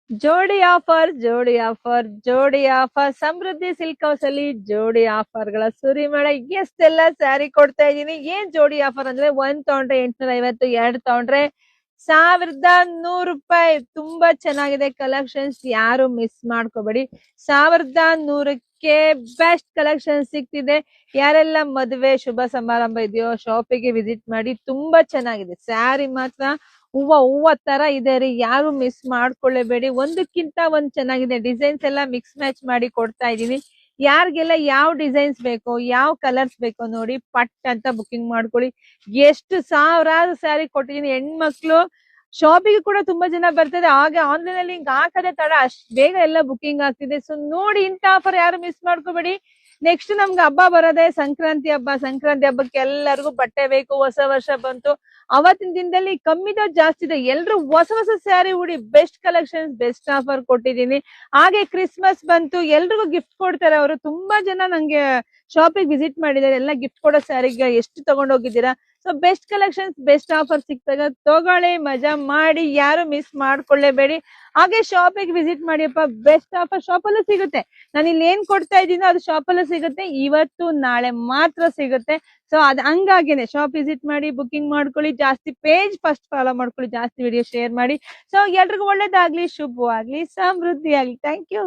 ಜೋಡಿ ಆಫರ್ ಜೋಡಿ ಆಫರ್ ಸಮೃದ್ಧಿ silk house ಅಲ್ಲಿ ಜೋಡಿ ಆಫರ್ ಗಳ ಸುರಿಮಳೆ ಎಷ್ಟೆಲ್ಲ ಸ್ಯಾರಿ ಕೊಡ್ತಾ ಇದೀನಿ. ಏನ್ ಜೋಡಿ ಆಫರ್ ಅಂದ್ರೆ ಒಂದ್ ತಗೊಂಡ್ರೆ 850, ಎರಡ್ ತಗೊಂಡ್ರೆ 1100 ರೂಪಾಯಿ. ತುಂಬಾ ಚೆನ್ನಾಗಿದೆ ಕಲೆಕ್ಷನ್ಸ್, ಯಾರು ಮಿಸ್ ಮಾಡ್ಕೋಬೇಡಿ. 1100ಕ್ಕೆ ಬೆಸ್ಟ್ ಕಲೆಕ್ಷನ್ ಸಿಗ್ತಿದೆ. ಯಾರೆಲ್ಲ ಮದುವೆ ಶುಭ ಸಮಾರಂಭ ಇದೆಯೋ ಶಾಪಿಗೆ ವಿಸಿಟ್ ಮಾಡಿ. ತುಂಬಾ ಚೆನ್ನಾಗಿದೆ ಸ್ಯಾರಿ ಮಾತ್ರ ಹೂವ ತರ ಇದೆ ರೀ. ಯಾರು ಮಿಸ್ ಮಾಡ್ಕೊಳ್ಳೇಬೇಡಿ. ಒಂದಕ್ಕಿಂತ ಒಂದ್ ಚೆನ್ನಾಗಿದೆ. ಡಿಸೈನ್ಸ್ ಎಲ್ಲ ಮಿಕ್ಸ್ ಮ್ಯಾಚ್ ಮಾಡಿ ಕೊಡ್ತಾ ಇದೀನಿ. ಯಾರಿಗೆಲ್ಲ ಯಾವ ಡಿಸೈನ್ಸ್ ಬೇಕೋ ಯಾವ ಕಲರ್ಸ್ ಬೇಕೋ ನೋಡಿ ಪಟ್ ಅಂತ ಬುಕಿಂಗ್ ಮಾಡ್ಕೊಳ್ಳಿ. ಎಷ್ಟು ಸಾವಿರಾರು ಸ್ಯಾರಿ ಕೊಟ್ಟಿದೀನಿ. ಹೆಣ್ಮಕ್ಳು ಶಾಪಿಗೆ ಕೂಡ ತುಂಬಾ ಜನ ಬರ್ತದೆ. ಹಾಗೆ ಆನ್ಲೈನ್ ಅಲ್ಲಿ ಹಿಂಗ್ ಹಾಕದೆ ತಡ ಅಷ್ಟ್ ಬೇಗ ಎಲ್ಲ ಬುಕಿಂಗ್ ಆಗ್ತಿದೆ. ಸೊ ನೋಡಿ, ಇಂಥ ಆಫರ್ ಯಾರು ಮಿಸ್ ಮಾಡ್ಕೋಬೇಡಿ. ನೆಕ್ಸ್ಟ್ ನಮ್ಗೆ ಹಬ್ಬ ಬರೋದೆ ಸಂಕ್ರಾಂತಿ ಹಬ್ಬ. ಸಂಕ್ರಾಂತಿ ಹಬ್ಬಕ್ಕೆ ಎಲ್ಲರಿಗೂ ಬಟ್ಟೆ ಬೇಕು. ಹೊಸ ವರ್ಷ ಬಂತು. ಅವತ್ತಿನ ದಿನದಲ್ಲಿ ಕಮ್ಮಿದ ಜಾಸ್ತಿ ಇದೆ. ಎಲ್ರು ಹೊಸ ಹೊಸ ಸ್ಯಾರಿ ಉಡಿ. ಬೆಸ್ಟ್ ಕಲೆಕ್ಷನ್ಸ್, ಬೆಸ್ಟ್ ಆಫರ್ ಕೊಟ್ಟಿದ್ದೀನಿ. ಹಾಗೆ ಕ್ರಿಸ್ಮಸ್ ಬಂತು, ಎಲ್ರಿಗೂ ಗಿಫ್ಟ್ ಕೊಡ್ತಾರೆ ಅವರು. ತುಂಬಾ ಜನ ನಂಗೆ ಶಾಪಿಗೆ ವಿಸಿಟ್ ಮಾಡಿದ್ದಾರೆ. ಎಲ್ಲ ಗಿಫ್ಟ್ ಕೊಡೋ ಸ್ಯಾರಿಗೆ ಎಷ್ಟು ತಗೊಂಡೋಗಿದ್ದೀರಾ. So best collections, best offer ಸಿಕ್ತಾಗ ತಗೊಳ್ಳಿ, ಮಜಾ ಮಾಡಿ. ಯಾರು ಮಿಸ್ ಮಾಡ್ಕೊಳ್ಳೇಬೇಡಿ. ಹಾಗೆ ಶಾಪಿಗೆ ವಿಸಿಟ್ ಮಾಡಿಯಪ್ಪ, ಬೆಸ್ಟ್ ಆಫರ್ ಶಾಪಲ್ಲೂ ಸಿಗುತ್ತೆ. ನಾನು ಇಲ್ಲಿ ಏನ್ ಕೊಡ್ತಾ ಇದ್ದೀನೋ ಅದು ಶಾಪಲ್ಲೂ ಸಿಗುತ್ತೆ. ಇವತ್ತು ನಾಳೆ ಮಾತ್ರ ಸಿಗುತ್ತೆ. ಸೊ ಅದ್ ಹಂಗಾಗೇನೆ ಶಾಪ್ ವಿಸಿಟ್ ಮಾಡಿ, ಬುಕಿಂಗ್ ಮಾಡ್ಕೊಳ್ಳಿ. ಜಾಸ್ತಿ ಪೇಜ್ ಫಸ್ಟ್ ಫಾಲೋ ಮಾಡ್ಕೊಳ್ಳಿ, ಜಾಸ್ತಿ ವಿಡಿಯೋ ಶೇರ್ ಮಾಡಿ. ಸೊ ಎಲ್ರಿಗೂ ಒಳ್ಳೇದಾಗ್ಲಿ, ಶುಭವಾಗ್ಲಿ, ಸಮೃದ್ಧಿ ಆಗ್ಲಿ. Thank you.